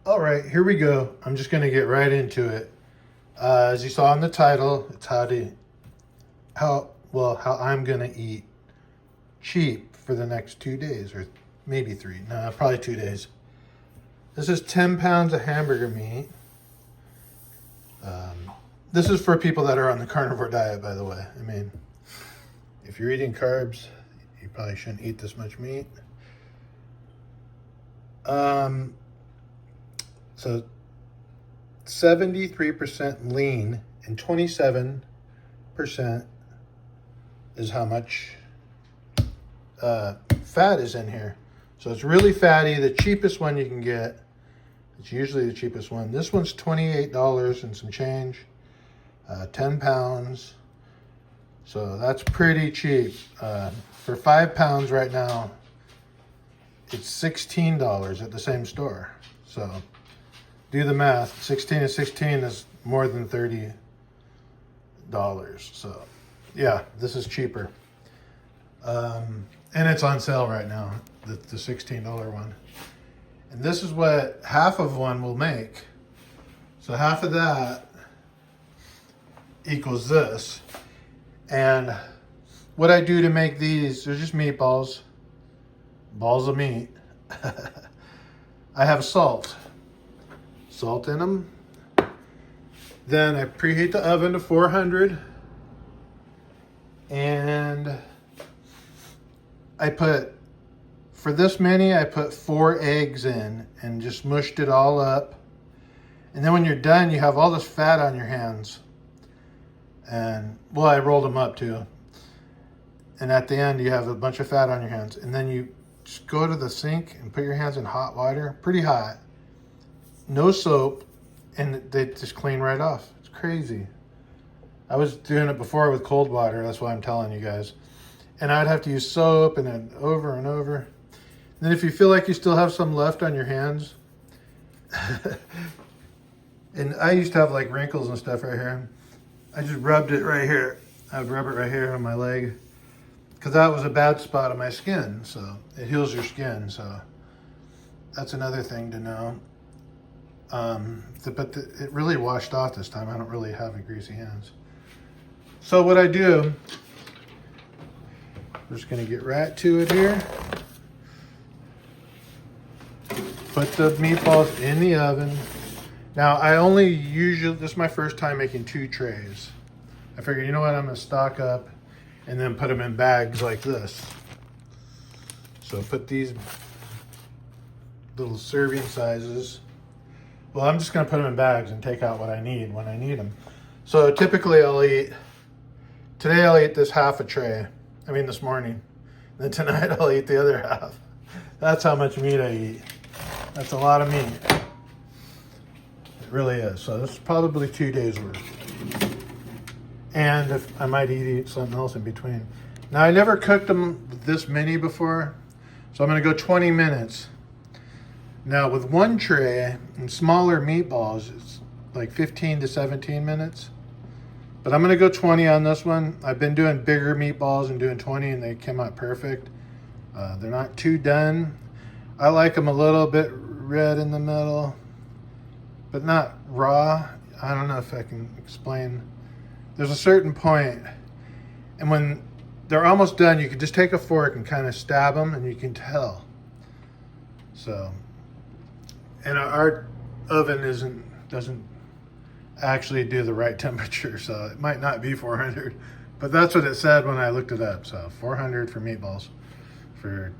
All right, here we go. I'm just going to get right into it. As you saw in the title, it's how I'm going to eat cheap for the next 2 days, or maybe three. No, probably 2 days. This is 10 pounds of hamburger meat. This is for people that are on the carnivore diet, by the way. I mean, if you're eating carbs, you probably shouldn't eat this much meat. So 73% lean and 27% is how much fat is in here. So it's really fatty. The cheapest one you can get, it's usually the cheapest one. This one's $28 and some change, 10 pounds. So that's pretty cheap. For 5 pounds right now, it's $16 at the same store. So do the math. 16 and 16 is more than $30. So yeah, this is cheaper. And it's on sale right now, the $16 one. And this is what half of one will make. So half of that equals this. And what I do to make these, they're just meatballs, balls of meat. I have salt in them. Then I preheat the oven to 400. And for this many, I put 4 eggs in and just mushed it all up. And then when you're done, you have all this fat on your hands. And, well, I rolled them up too. And at the end, you have a bunch of fat on your hands. And then you just go to the sink and put your hands in hot water, pretty hot. No soap, and they just clean right off. It's crazy. I was doing it before with cold water. That's why I'm telling you guys. And I'd have to use soap and then over and over. And then if you feel like you still have some left on your hands, and I used to have like wrinkles and stuff right here. I just rubbed it right here. I would rub it right here on my leg because that was a bad spot on my skin. So it heals your skin. So that's another thing to know. It really washed off this time. I don't really have greasy hands. So what I do, we're just going to get right to it here. Put the meatballs in the oven. Now, this is my first time making 2 trays. I figured, you know what, I'm going to stock up and then put them in bags like this. So put these little serving sizes. Well, I'm just going to put them in bags and take out what I need when I need them. So typically today I'll eat this half a tray. This morning. Then tonight I'll eat the other half. That's how much meat I eat. That's a lot of meat. It really is. So this is probably 2 days worth. And if I might eat something else in between. Now I never cooked them this many before. So I'm going to go 20 minutes. Now with one tray and smaller meatballs, it's like 15 to 17 minutes. But I'm going to go 20 on this one. I've been doing bigger meatballs and doing 20 and they came out perfect. They're not too done. I like them a little bit red in the middle, but not raw. I don't know if I can explain. There's a certain point, and when they're almost done, you can just take a fork and kind of stab them and you can tell. So, and our oven doesn't actually do the right temperature, so it might not be 400, but that's what it said when I looked it up. So 400 for meatballs for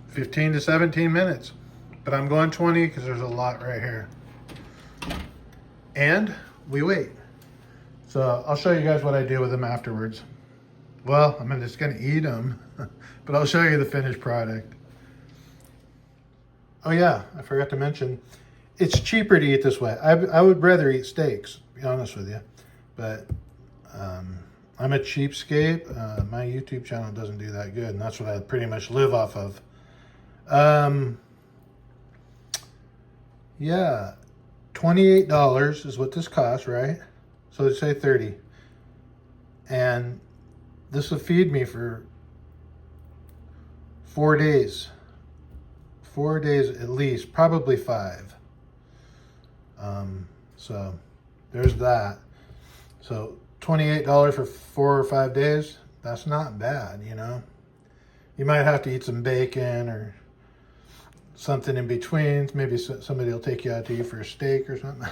15 to 17 minutes, but I'm going 20 because there's a lot right here. And we wait. So I'll show you guys what I do with them afterwards. Well, I'm just gonna eat them, but I'll show you the finished product. Oh yeah, I forgot to mention, it's cheaper to eat this way. I would rather eat steaks, to be honest with you. But I'm a cheapskate. My YouTube channel doesn't do that good, and that's what I pretty much live off of. Yeah, $28 is what this costs, right? So let's say 30. And this will feed me for 4 days. 4 days at least, probably 5. So there's that. So $28 for 4 or 5 days, that's not bad, you know. You might have to eat some bacon or something in between. Maybe somebody will take you out to eat for a steak or something.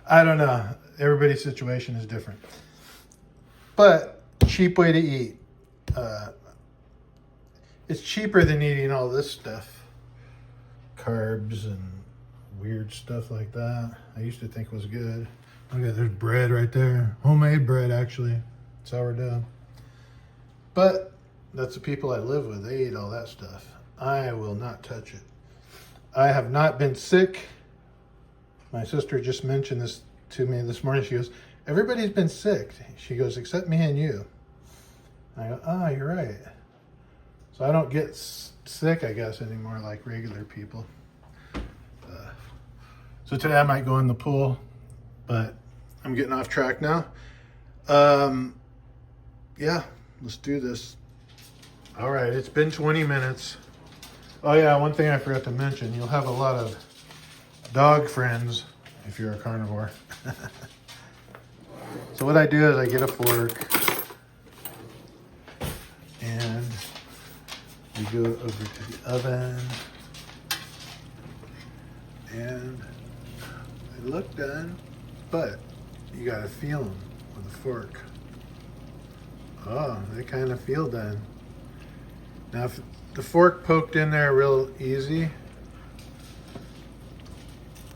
I don't know. Everybody's situation is different. But cheap way to eat. It's cheaper than eating all this stuff. Carbs and weird stuff like that. I used to think it was good. Okay, there's bread right there. Homemade bread, actually. Sourdough. But that's the people I live with. They eat all that stuff. I will not touch it. I have not been sick. My sister just mentioned this to me this morning. She goes, everybody's been sick. She goes, except me and you. I go, ah, you're right. So I don't get sick, I guess, anymore like regular people. So today I might go in the pool, but I'm getting off track now. Yeah, let's do this. All right, it's been 20 minutes. Oh yeah, one thing I forgot to mention, you'll have a lot of dog friends if you're a carnivore. So what I do is I get a fork and we go over to the oven and they look done, but you gotta feel them with a fork. Oh, they kind of feel done. Now if the fork poked in there real easy,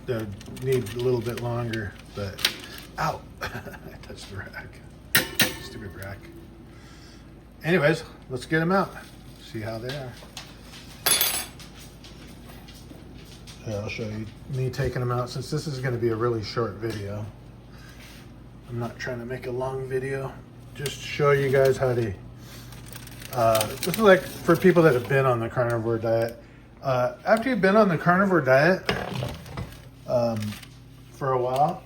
they'll need a little bit longer, but ow, I touched the rack. Stupid rack. Anyways, let's get them out. See how they are. Yeah, I'll show you me taking them out since this is going to be a really short video. I'm not trying to make a long video. Just show you guys how to. This is like for people that have been on the carnivore diet. After you've been on the carnivore diet for a while,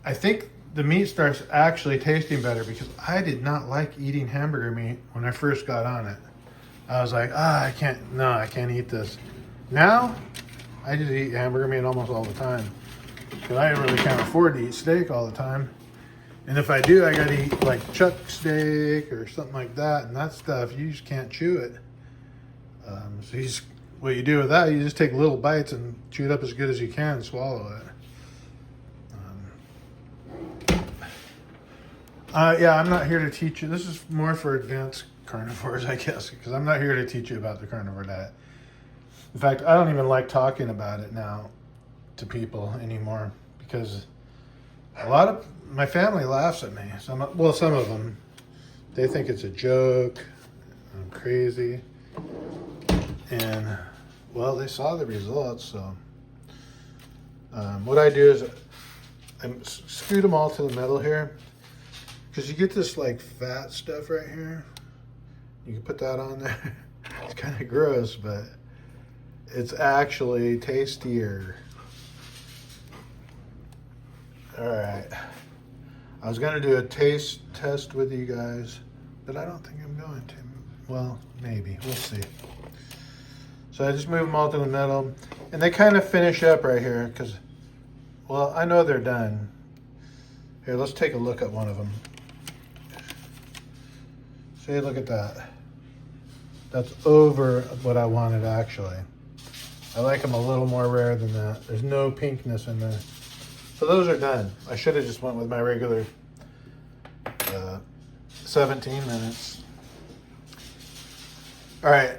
I think the meat starts actually tasting better because I did not like eating hamburger meat when I first got on it. I was like, I can't eat this. Now, I just eat hamburger meat almost all the time because I really can't afford to eat steak all the time. And if I do, I gotta eat like chuck steak or something like that, and that stuff, you just can't chew it. So what you do with that, you just take little bites and chew it up as good as you can and swallow it. Yeah, I'm not here to teach you. This is more for advanced carnivores, I guess, because I'm not here to teach you about the carnivore diet. In fact, I don't even like talking about it now to people anymore because a lot of my family laughs at me. Some of them, they think it's a joke. I'm crazy. And, well, they saw the results, so. What I do is I scoot them all to the middle here because you get this, like, fat stuff right here. You can put that on there. It's kind of gross, but it's actually tastier. All right. I was going to do a taste test with you guys, but I don't think I'm going to. Well, maybe. We'll see. So I just move them all to the middle. And they kind of finish up right here because, well, I know they're done. Here, let's take a look at one of them. See, look at that. That's over what I wanted, actually. I like them a little more rare than that. There's no pinkness in there. So those are done. I should have just went with my regular 17 minutes. All right.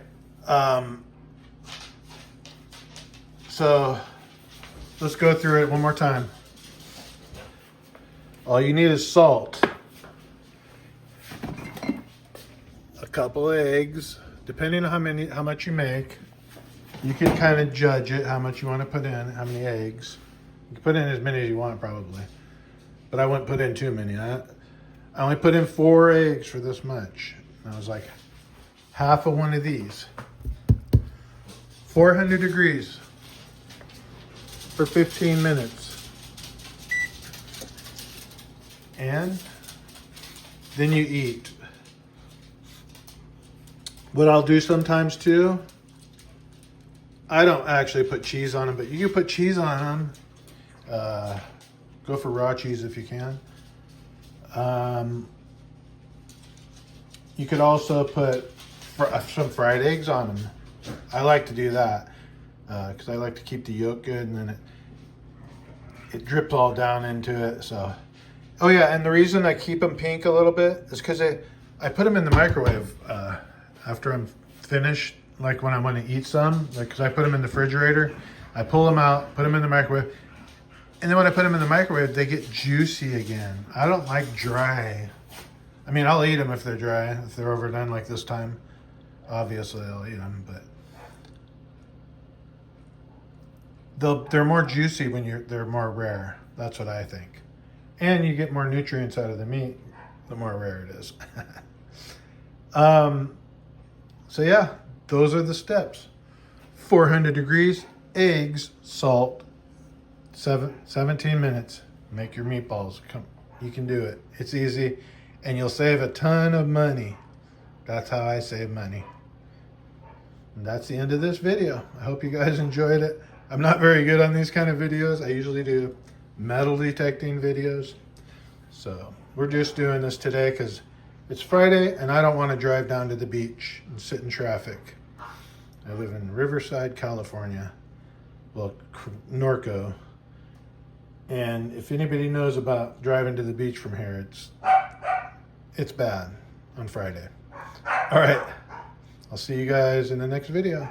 So let's go through it one more time. All you need is salt, a couple eggs, depending on how much you make. You can kind of judge it, how much you want to put in, how many eggs. You can put in as many as you want, probably. But I wouldn't put in too many. I only put in 4 eggs for this much. And I was like, half of one of these. 400 degrees for 15 minutes. And then you eat. What I'll do sometimes too I don't actually put cheese on them, but you can put cheese on them. Go for raw cheese if you can. You could also put some fried eggs on them. I like to do that because I like to keep the yolk good, and then it drips all down into it. So, oh yeah, and the reason I keep them pink a little bit is because I put them in the microwave after I'm finished. Like when I want to eat some, like because I put them in the refrigerator, I pull them out, put them in the microwave, and then when I put them in the microwave, they get juicy again. I don't like dry. I mean, I'll eat them if they're dry. If they're overdone like this time, obviously I'll eat them. But they're more juicy when they're more rare. That's what I think. And you get more nutrients out of the meat, the more rare it is. So yeah, those are the steps. 400 degrees, eggs, salt, 17 minutes. Make your meatballs. Come, you can do it. It's easy, and you'll save a ton of money. That's how I save money. And that's the end of this video. I hope you guys enjoyed it. I'm not very good on these kind of videos. I usually do metal detecting videos. So we're just doing this today because it's Friday and I don't want to drive down to the beach and sit in traffic. I live in Riverside, California. Well, Norco. And if anybody knows about driving to the beach from here, it's bad on Friday. All right. I'll see you guys in the next video.